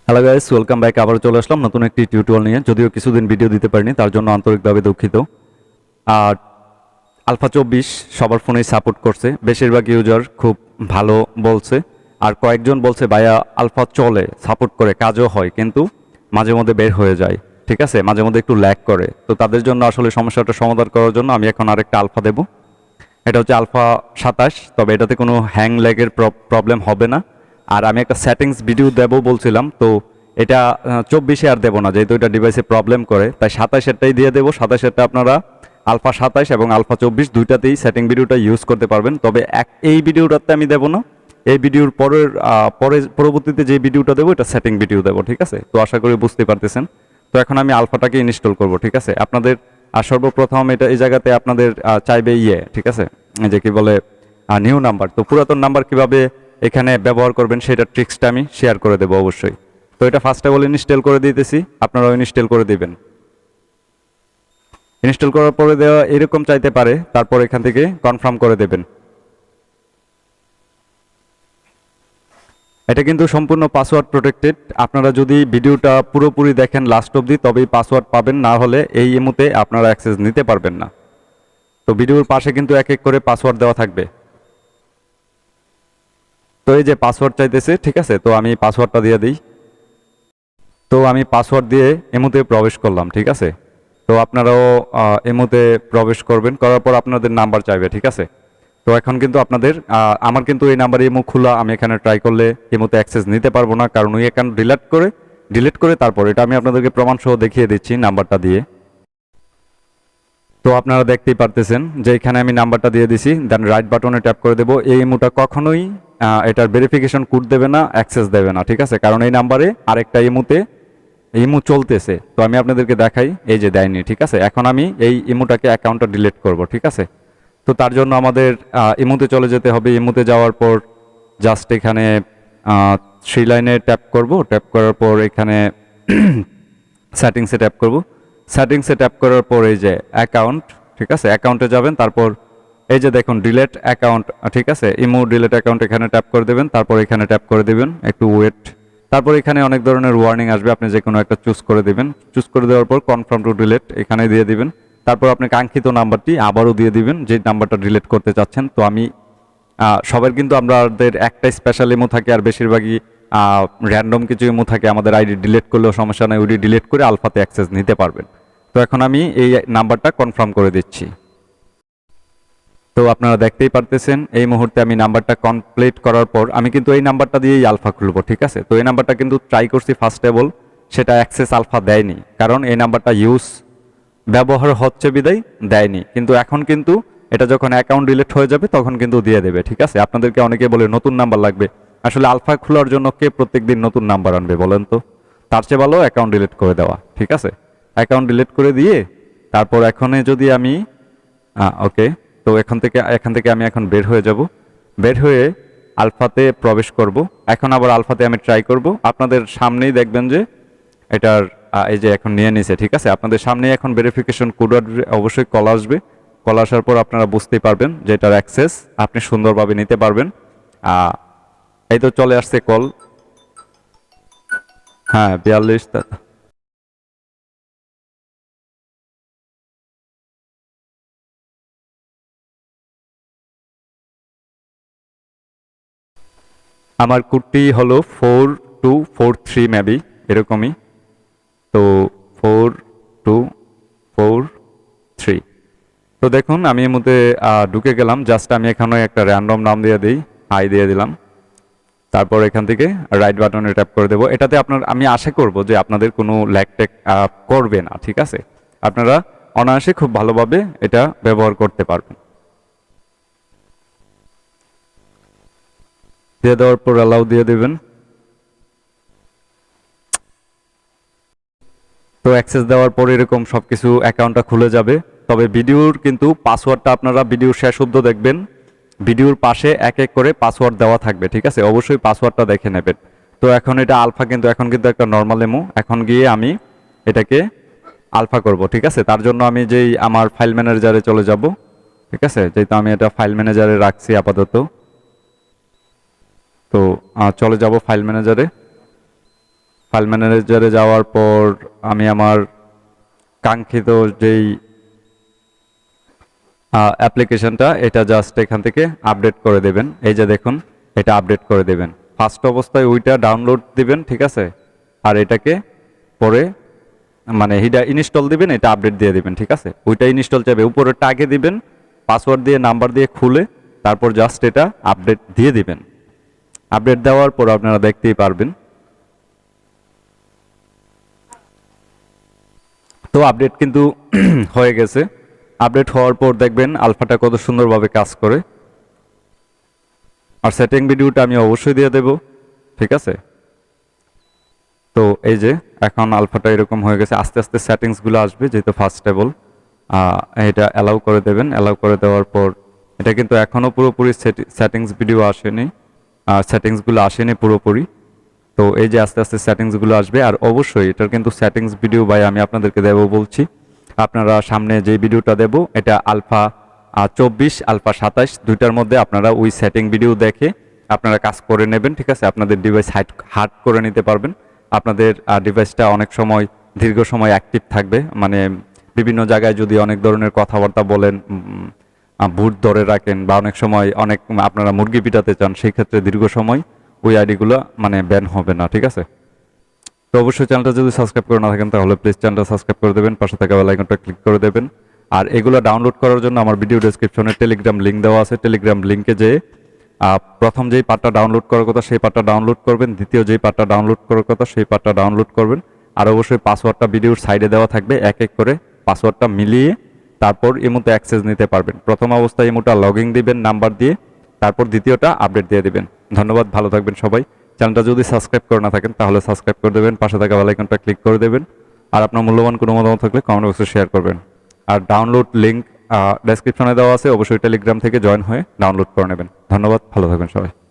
Hello guys, welcome back. আবার চলে আসলাম নতুন একটি টিউটোরিয়াল নিয়ে। যদিও কিছুদিন ভিডিও দিতে পারিনি, তার জন্য আন্তরিকভাবে দুঃখিত। আর আলফা 24 সবার ফোনেই সাপোর্ট করছে, বেশিরভাগ ইউজার খুব ভালো বলছে। আর কয়েকজন বলছে ভাইয়া আলফা চলে, সাপোর্ট করে, কাজও হয়, কিন্তু মাঝে মধ্যে বের হয়ে যায়, ঠিক আছে, মাঝে মধ্যে একটু ল্যাগ করে। তো তাদের জন্য আসলে সমস্যাটা সমাধান করার জন্য আমি এখন আরেকটা আলফা দেব। এটা হচ্ছে আলফা 27, তবে এটাতে কোনো হ্যাং ল্যাগের প্রবলেম হবে না। আর আমি একটা সেটিংস ভিডিও দেবো বলছিলাম, তো এটা 24-এ আর দেবো না, যেহেতু এটা ডিভাইসে প্রবলেম করে, তাই 27-এরটাই দিয়ে দেবো। 27-এরটা আপনারা আলফা 27 এবং আলফা 24 দুইটাতেই সেটিং ভিডিওটা ইউজ করতে পারবেন। তবে এই ভিডিওটাতে আমি দেবো না, এই ভিডিওর পরবর্তীতে যে ভিডিওটা দেবো এটা সেটিং ভিডিও দেবো, ঠিক আছে। তো আশা করি বুঝতে পারতেছেন। তো এখন আমি আলফাটাকে ইনস্টল করব, ঠিক আছে। আপনাদের সর্বপ্রথম এটা এই জায়গাতে আপনাদের চাইবে ঠিক আছে, এই যে কি বলে নিউ নাম্বার। তো পুরাতন নাম্বার কিভাবে এখানে ব্যবহার করবেন সেটা ট্রিক্সটা আমি শেয়ার করে দেবো অবশ্যই। তো এটা ফার্স্ট অফ অল ইনস্টল করে দিতেছি, আপনারাও ইনস্টল করে দিবেন। ইনস্টল করার পরে দেওয়া এরকম চাইতে পারে, তারপর এখান থেকে কনফার্ম করে দেবেন। এটা কিন্তু সম্পূর্ণ পাসওয়ার্ড প্রোটেক্টেড। আপনারা যদি ভিডিওটা পুরোপুরি দেখেন লাস্ট অবধি, তবেই পাসওয়ার্ড পাবেন, না হলে এই ইমোতে আপনারা অ্যাক্সেস নিতে পারবেন না। তো ভিডিওর পাশে কিন্তু এক এক করে পাসওয়ার্ড দেওয়া থাকবে। তো এই যে পাসওয়ার্ড চাইতেছে, ঠিক আছে, তো আমি পাসওয়ার্ডটা দিয়ে দিই। তো আমি পাসওয়ার্ড দিয়ে এমোতে প্রবেশ করলাম, ঠিক আছে। তো আপনারাও এমোতে প্রবেশ করবেন, করার পর আপনাদের নাম্বার চাইবে, ঠিক আছে। তো এখন কিন্তু আপনাদের আমার কিন্তু এই নাম্বারে ইমো খোলা, আমি এখানে ট্রাই করলে ইমোতে অ্যাক্সেস নিতে পারবো না, কারণ ওই অ্যাকাউন্ট ডিলিট করে তারপর এটা আমি আপনাদেরকে প্রমাণ সহ দেখিয়ে দিচ্ছি নাম্বারটা দিয়ে। তো আপনারা দেখতেই পারতেছেন যে এখানে আমি নাম্বারটা দিয়ে দিছি, দেন রাইট বাটনে ট্যাপ করে দেবো। এই ইমোটা কখনোই এটার ভেরিফিকেশন কোড দেবে না, অ্যাক্সেস দেবে না, ঠিক আছে, কারণ এই নাম্বারে আরেকটা ইমো চলতেছে। তো আমি আপনাদেরকে দেখাই, এই যে দেয়নি, ঠিক আছে। এখন আমি এই ইমোটাকে অ্যাকাউন্টটা ডিলিট করব, ঠিক আছে। তো তার জন্য আমাদের ইমোতে চলে যেতে হবে। ইমোতে যাওয়ার পর জাস্ট এখানে থ্রি লাইনে ট্যাপ করব, ট্যাপ করার পর এখানে সেটিংসে ট্যাপ করব। সেটিংসে ট্যাপ করার পর এই যে অ্যাকাউন্ট, ঠিক আছে, অ্যাকাউন্টে যাবেন। তারপর এই যে দেখুন ডিলেট অ্যাকাউন্ট, ঠিক আছে, ইমো ডিলেট অ্যাকাউন্ট এখানে ট্যাপ করে দেবেন। তারপর এখানে ট্যাপ করে দেবেন, একটু ওয়েট। তারপর এখানে অনেক ধরনের ওয়ার্নিং আসবে, আপনি যে কোনো একটা চুজ করে দেবেন। চুজ করে দেওয়ার পর কনফার্ম টু ডিলেট এখানে দিয়ে দিবেন। তারপর আপনি কাঙ্ক্ষিত নাম্বারটি আবারও দিয়ে দিবেন, যে নাম্বারটা ডিলিট করতে চাচ্ছেন। তো আমি সবার কিন্তু আমাদের একটাই স্পেশাল ইমো থাকে, আর বেশিরভাগই র্যান্ডম কিছু ইমো থাকে। আমাদের আইডি ডিলিট করলেও সমস্যা নেই, ওইটি ডিলিট করে আলফাতে অ্যাক্সেস নিতে পারবেন। তো এখন আমি এই নাম্বারটা কনফার্ম করে দিচ্ছি। তো আপনারা দেখতেই পারতেছেন এই মুহূর্তে আমি নাম্বারটা কমপ্লিট করার পর আমি কিন্তু এই নাম্বারটা দিয়েই আলফা খুলবো, ঠিক আছে। তো এই নাম্বারটা কিন্তু ট্রাই করছি ফার্স্ট অফ অল, সেটা অ্যাক্সেস আলফা দেয়নি, কারণ এই নাম্বারটা ব্যবহার হচ্ছে বিদায় দেয়নি। কিন্তু এখন কিন্তু এটা যখন অ্যাকাউন্ট ডিলিট হয়ে যাবে তখন কিন্তু দিয়ে দেবে, ঠিক আছে। আপনাদেরকে অনেকে বলে নতুন নাম্বার লাগবে, আসলে আলফা খোলার জন্য কে প্রত্যেকদিন নতুন নাম্বার আনবে বলেন তো। তার চেয়ে ভালো অ্যাকাউন্ট ডিলিট করে দেওয়া, ঠিক আছে। অ্যাকাউন্ট ডিলিট করে দিয়ে তারপর এখানে যদি আমি ওকে, তো এখান থেকে আমি এখন বের হয়ে যাব। বের হয়ে আলফাতে প্রবেশ করব। এখন আবার আলফাতে আমি ট্রাই করব। আপনাদের সামনেই দেখবেন যে এটার এই যে এখন নিয়ে নিছে, ঠিক আছে। আপনাদের সামনেই এখন ভেরিফিকেশন কোড অবশ্যই কল আসবে। কল আসার পর আপনারা বুঝতেই পারবেন যে এটার অ্যাক্সেস আপনি সুন্দরভাবে নিতে পারবেন। এই তো চলে আসছে কল। হ্যাঁ 42। আমার কোডটি হলো 4243 মেবি, এরকমই। তো 4243। তো দেখুন আমি এর মধ্যে ঢুকে গেলাম। জাস্ট আমি এখানে একটা র্যান্ডম নাম দিয়ে দিই, হাই দিয়ে দিলাম। তারপর এখান থেকে রাইট বাটনে ট্যাপ করে দেবো। এটাতে আমি আশা করব যে আপনাদের কোনো ল্যাগ ট্যাগ করবে না, ঠিক আছে। আপনারা অনায়াসে খুব ভালোভাবে এটা ব্যবহার করতে পারবেন। দিয়ে দেওয়ার পর অ্যালাউ দিয়ে দেবেন। তো অ্যাক্সেস দেওয়ার পর এরকম সবকিছু অ্যাকাউন্টটা খুলে যাবে। তবে ভিডিওর কিন্তু পাসওয়ার্ডটা আপনারা ভিডিওর শেষ অবধি দেখবেন, ভিডিওর পাশে এক এক করে পাসওয়ার্ড দেওয়া থাকবে, ঠিক আছে। অবশ্যই পাসওয়ার্ডটা দেখে নেবেন। তো এখন এটা আলফা, কিন্তু এখন কিন্তু একটা নর্মাল এমো। এখন গিয়ে আমি এটাকে আলফা করব, ঠিক আছে। তার জন্য আমি যেই আমার ফাইল ম্যানেজারে চলে যাব, ঠিক আছে, যেহেতু আমি এটা ফাইল ম্যানেজারে রাখছি আপাতত। তো চলে যাব ফাইল ম্যানেজারে। ফাইল ম্যানেজারে যাওয়ার পর আমি আমার কাঙ্ক্ষিত যেই অ্যাপ্লিকেশনটা এটা জাস্ট এখান থেকে আপডেট করে দেবেন। এই যে দেখুন, এটা আপডেট করে দেবেন। ফার্স্ট অবস্থায় ওইটা ডাউনলোড দিবেন, ঠিক আছে, আর এটাকে পরে মানে এটা ইনস্টল দিবেন, এটা আপডেট দিয়ে দিবেন, ঠিক আছে। ওইটা ইনস্টল চাইবে উপরেরটা আগে দিবেন, পাসওয়ার্ড দিয়ে নাম্বার দিয়ে খুলে তারপর জাস্ট এটা আপডেট দিয়ে দিবেন। আপডেট দেওয়ার পর আপনারা দেখতেই পারবেন। তো আপডেট কিন্তু হয়ে গেছে। আপডেট হওয়ার পর দেখবেন আলফাটা কত সুন্দরভাবে কাজ করে। আর সেটিং ভিডিওটা আমি অবশ্যই দিয়ে দেব, ঠিক আছে। তো এই যে এখন আলফাটা এরকম হয়ে গেছে। আস্তে আস্তে সেটিংসগুলো আসবে, যেহেতু ফার্স্ট টেবল এটা অ্যালাউ করে দেবেন। অ্যালাউ করে দেওয়ার পর এটা কিন্তু এখনও পুরোপুরি সেটিংস ভিডিও আসেনি, সেটিংসগুলো আসেনি পুরোপুরি। তো এই যে আস্তে আস্তে সেটিংসগুলো আসবে। আর অবশ্যই এটার কিন্তু সেটিংস ভিডিও ভাই আমি আপনাদেরকে দেব বলছি। আপনারা সামনে যে ভিডিওটা দেব এটা আলফা 24 আলফা 27 দুইটার মধ্যে আপনারা ওই সেটিং ভিডিও দেখে আপনারা কাজ করে নেবেন, ঠিক আছে। আপনাদের ডিভাইস হার্ড করে নিতে পারবেন। আপনাদের ডিভাইসটা অনেক সময় দীর্ঘ সময় অ্যাক্টিভ থাকবে, মানে বিভিন্ন জায়গায় যদি অনেক ধরনের কথাবার্তা বলেন, ভূত ধরে রাখেন, বা অনেক সময় অনেক আপনারা মুরগি পিটাতে চান, সেই ক্ষেত্রে দীর্ঘ সময় ওই আইডিগুলো মানে ব্যান হবে না, ঠিক আছে। তো অবশ্যই চ্যানেলটা যদি সাবস্ক্রাইব করে না থাকেন তাহলে প্লিজ চ্যানেলটা সাবস্ক্রাইব করে দেবেন, পাশে থাকা বেল আইকনটা ক্লিক করে দেবেন। আর এগুলো ডাউনলোড করার জন্য আমার ভিডিও ডেসক্রিপশনে টেলিগ্রাম লিঙ্ক দেওয়া আছে। টেলিগ্রাম লিঙ্কে যেয়ে প্রথম যেই পার্টটা ডাউনলোড করার কথা সেই পার্টটা ডাউনলোড করবেন, দ্বিতীয় যেই পার্টটা ডাউনলোড করার কথা সেই পার্টটা ডাউনলোড করবেন। আর অবশ্যই পাসওয়ার্ডটা ভিডিওর সাইডে দেওয়া থাকবে, এক এক করে পাসওয়ার্ডটা মিলিয়ে তারপর ইমোতে অ্যাক্সেস নিতে পারবেন। প্রথম অবস্থায় ইমোটা লগইন দিবেন নাম্বার দিয়ে, তারপর দ্বিতীয়টা আপডেট দিয়ে দিবেন। ধন্যবাদ, ভালো থাকবেন সবাই। চ্যানেলটা যদি সাবস্ক্রাইব করে না থাকেন তাহলে সাবস্ক্রাইব করে দেবেন, পাশে থাকা বেল আইকনটা ক্লিক করে দেবেন। আর আপনার মূল্যবান কোনো মতামত থাকলে কমেন্ট বক্সে শেয়ার করবেন। আর ডাউনলোড লিঙ্ক ডেসক্রিপশনে দেওয়া আছে, অবশ্যই টেলিগ্রাম থেকে জয়েন হয়ে ডাউনলোড করে নেবেন। ধন্যবাদ, ভালো থাকবেন সবাই।